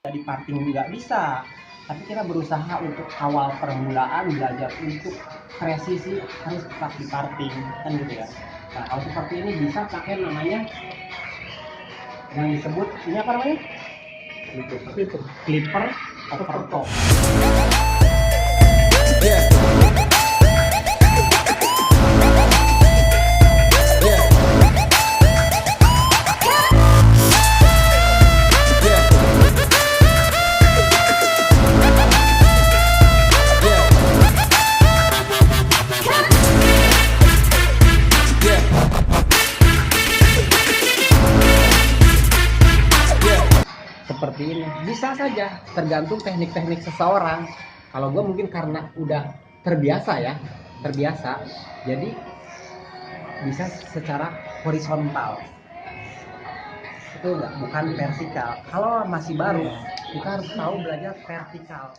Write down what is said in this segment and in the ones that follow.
Di parting nggak bisa, tapi kita berusaha untuk awal permulaan belajar untuk presisi harus tetap di parting kan gitu ya. Nah kalau seperti ini bisa pakai namanya yang disebut ini apa namanya, clipper overtop. Seperti ini bisa saja, tergantung teknik-teknik seseorang. Kalau gue mungkin karena udah terbiasa ya, jadi bisa secara horizontal, itu enggak, bukan vertikal. Kalau masih baru kita harus tahu belajar vertikal.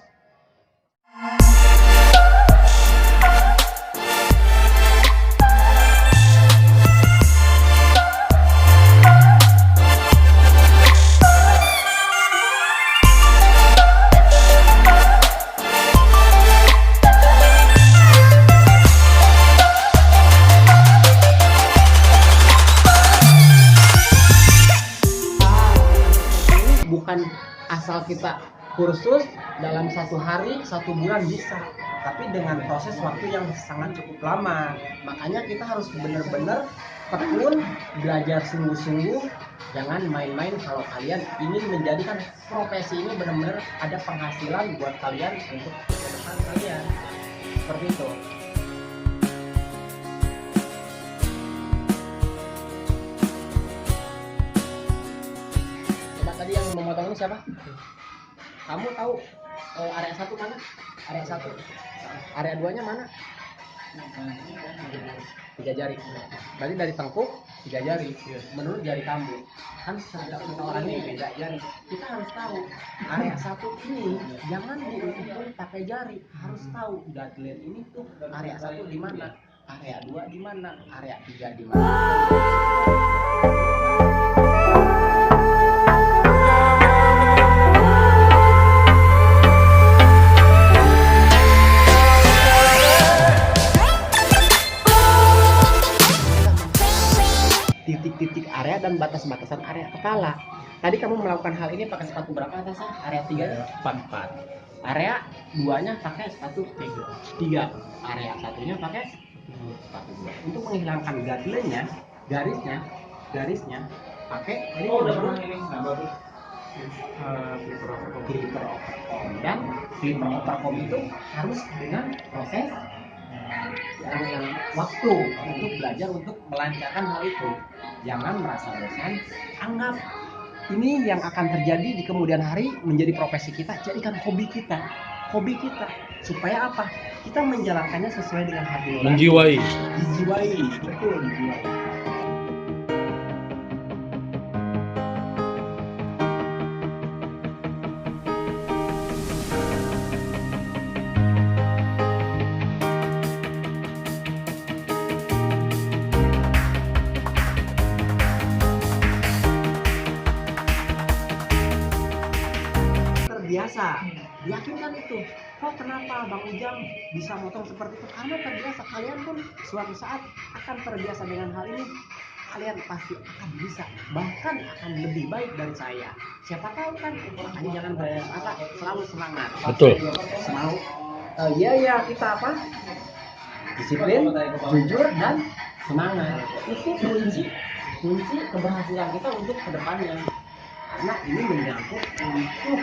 Bukan asal kita kursus dalam 1 hari 1 bulan bisa, tapi dengan proses waktu yang sangat cukup lama. Makanya kita harus benar-benar tekun, belajar sungguh-sungguh, jangan main-main. Kalau kalian ingin menjadikan profesi ini benar-benar ada penghasilan buat kalian untuk kedepan kalian, seperti itu. Tadi yang memotong ini siapa? Kamu tahu area 1 mana? Area 1. Area 2-nya mana? 3 jari. Berarti dari tengkuk 3 jari. Menurut jari kamu. Kan setiap orang ini beda jari. Kita harus tahu area 1 ini jangan diukur pakai jari. Harus tahu guideline ini tuh area 1 di mana? Area 2 di mana? Area 3 di mana? Titik-titik area dan batas-batasan area kepala. Tadi kamu melakukan hal ini pakai sepatu berapa atasnya? Area 3-nya? 4. Area 2-nya pakai sepatu 3. Area 1-nya pakai sepatu 2. Untuk menghilangkan guideline-nya, garisnya pakai ini clipper overcomb. Dan clipper overcomb itu harus dengan proses yang waktu untuk belajar untuk melancarkan hal itu. Jangan merasa bosan, anggap ini yang akan terjadi di kemudian hari menjadi profesi kita. Jadikan hobi kita, supaya apa? Kita menjalankannya sesuai dengan hati nurani. Menjiwai. Betul, dijiwai. terbiasa. Yakinkan itu. Kok kenapa Bang Ujang bisa motong seperti itu? Karena terbiasa. Kalian pun suatu saat akan terbiasa dengan hal ini. Kalian pasti akan bisa, bahkan akan lebih baik dari saya. Siapa tahu kan? Makanya jangan berputus asa, selalu semangat. Betul. Selalu iya kita apa? Disiplin, jujur dan semangat. Itu kunci keberhasilan kita untuk kedepannya. Karena ini menyangkut untuk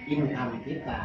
income kita.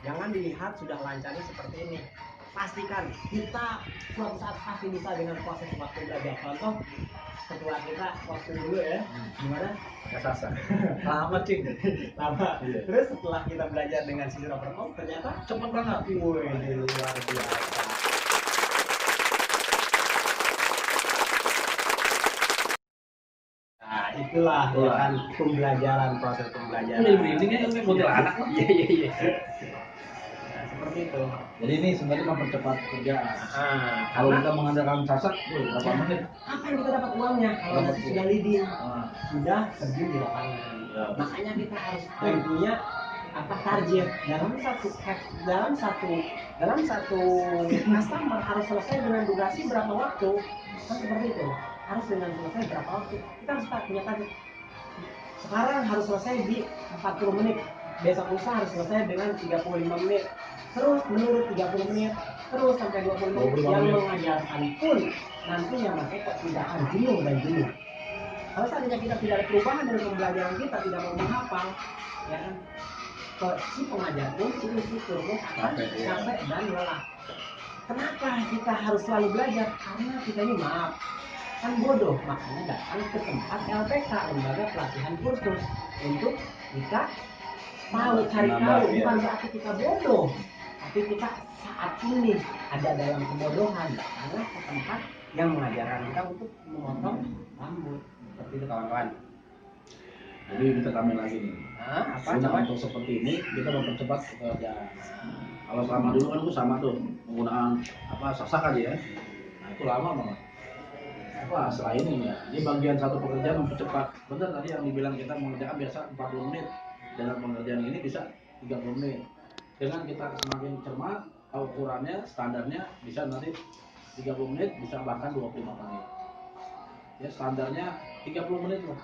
Jangan dilihat sudah lancarnya seperti ini. Pastikan kita suatu saat pasti bisa dengan proses waktu belajar. Contoh ketua kita waktu dulu ya, gimana? Sasa. Lama cing. Lama. Iya. Terus setelah kita belajar dengan si Robert ternyata Cepet banget. wih, luar biasa. Nah, itulah ya kan pembelajaran, proses pembelajaran. Ini kan model anak. Iya. Nah, seperti itu. Jadi ini sebenarnya mempercepat kerjaan. Kalau Karena kita mengandalkan sasak, berapa menit? kapan kita dapat uangnya kalau Dapat nanti uang. sudah leading, Ah, sudah terjun di lapangan. Ya. Makanya kita harus punya apa target dalam satu customer harus selesai dengan durasi berapa waktu, kan seperti itu. Harus dengan selesai berapa waktu, kita harus punya target. Sekarang harus selesai di 40 menit, besok lusa harus selesai dengan 35 menit, terus menurut 30 menit, terus sampai 20 menit. 25 Yang menit. mengajarkan pun nantinya mereka tidak akan jenuh dan jenuh. Kalau seandainya kita tidak ada perubahan dari pembelajaran kita, tidak mau menghafal, ya kan, si pengajar pun, si instruktur pun akan Capek, ya. capek dan lelah. Kenapa kita harus selalu belajar? Karena kita ini maaf, kan bodoh, makanya datang ke tempat LPK, lembaga pelatihan kursus, untuk kita tahu, cari tahu. Nambah, ya. Bukan berarti kita bodoh, tapi kita saat ini ada dalam kebodohan, karena ke tempat yang mengajarkan kita untuk memotong rambut. Seperti itu kawan-kawan. Jadi kita tambahin lagi nih. Apa Guna coba? untuk seperti ini kita mempercepat pekerjaan. Kalau selama dulu kan itu sama tuh penggunaan sasak aja ya. Nah itu lama banget. Setelah ini ya, ini bagian satu pekerjaan mempercepat. Benar tadi yang dibilang kita mengerjakan biasa 40 menit. Dengan pengerjaan ini bisa 30 menit. Dengan kita semakin cermat, tahu ukurannya, standarnya bisa nanti 30 menit, bisa bahkan 25 menit. Ya standarnya 30 menit loh.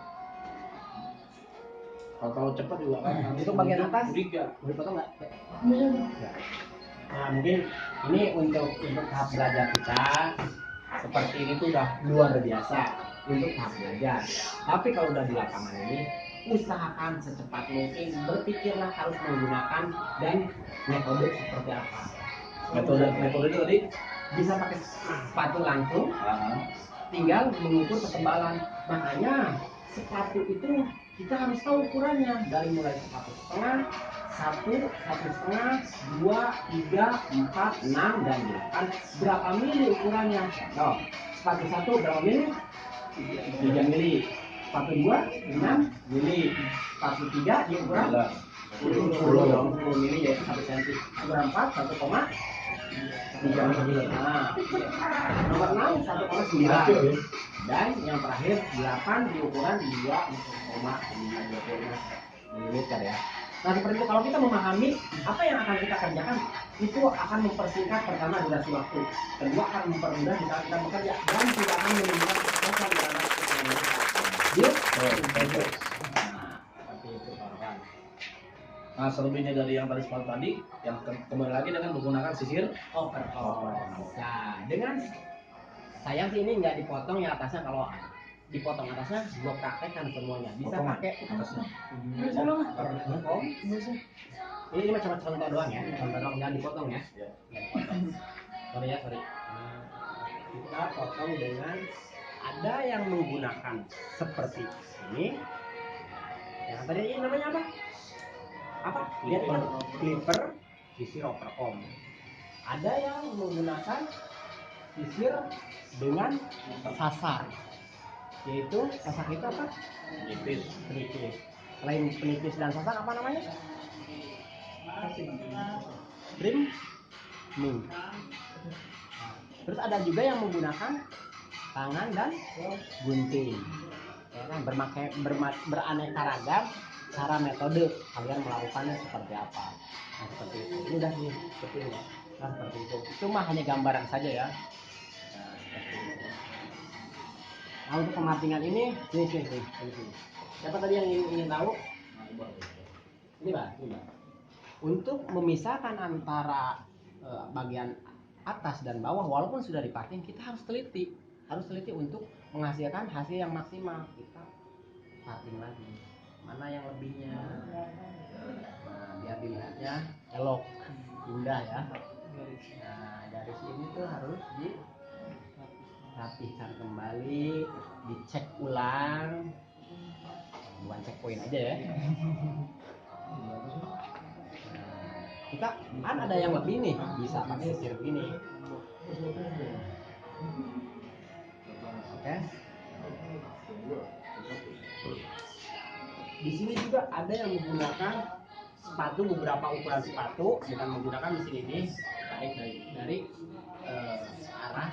Kalau cepat juga kan. nanti Itu bagian atas? Tiga. Boleh potong nggak? Nah mungkin ini untuk tahap belajar kita seperti ini tuh udah luar biasa untuk tahap belajar. Tapi kalau udah di lapangan ini, usahakan secepat mungkin, berpikirlah harus menggunakan dan metode seperti apa. Metode itu tadi Bisa pakai sepatu langsung, tinggal mengukur ketebalan. Makanya sepatu itu kita harus tahu ukurannya, dari mulai sepatu setengah, satu setengah, 2, 3, 4, 6, dan 8. Berapa mili ukurannya? Oh, sepatu satu berapa mili? 3 mili. Sepatu 2, 6 mili. Sepatu 3 dia ukuran 10 mili, yaitu 1 cm. Ukuran 4, 1,3 mili. Nah, nomor 6, 1,9. Dan yang terakhir 8 di ukuran 2,5 mm ya. Nah seperti itu, kalau kita memahami apa yang akan kita kerjakan, itu akan mempersingkat pertama durasi waktu, kedua akan mempermudah kita bekerja, dan tidak akan menimbulkan kekosongan di dalam kita. Seperti itu kawan. Nah, selebihnya dari yang tadi sepatu tadi, yang kembali lagi dengan menggunakan sisir overall. Nah, dengan sayang sih ini nggak dipotong ya atasnya. Kalau dipotong atasnya, gua praktekkan semuanya. Bisa pakai atasnya. Ini cuma contoh doang ya, contoh doang, jangan dipotong ya. Sorry ya, sorry. Kita potong dengan, ada yang menggunakan seperti ini. Yang tadi ini namanya apa? Apa? Lihat kan, clipper, sisir overcom. Ada yang menggunakan sisir dengan sasar, yaitu sasar itu apa? Penipis. Selain penipis dan sasar apa namanya? Trimming. Terus ada juga yang menggunakan tangan dan gunting. Ya kan, beraneka ragam cara metode kalian melakukannya seperti apa. Nah, seperti itu. Ini udah nih, seperti ini. Nah, seperti itu. Itu mah hanya gambaran saja ya. Nah, untuk pematingan ini, sini. Siapa tadi yang ingin tahu? Ini Bang. Untuk memisahkan antara bagian atas dan bawah, walaupun sudah dipating, kita harus teliti untuk menghasilkan hasil yang maksimal. Kita pating lagi, mana yang lebihnya, nah, biar dilihatnya elok, indah ya. Nah, dari sini tuh harus dirapihkan kembali, dicek ulang, bukan checkpoint aja ya. Kita kan ada yang lebih nih, bisa pakai sisir begini. Oke. Di sini juga ada yang menggunakan sepatu, beberapa ukuran sepatu dengan menggunakan mesin ini, baik dari arah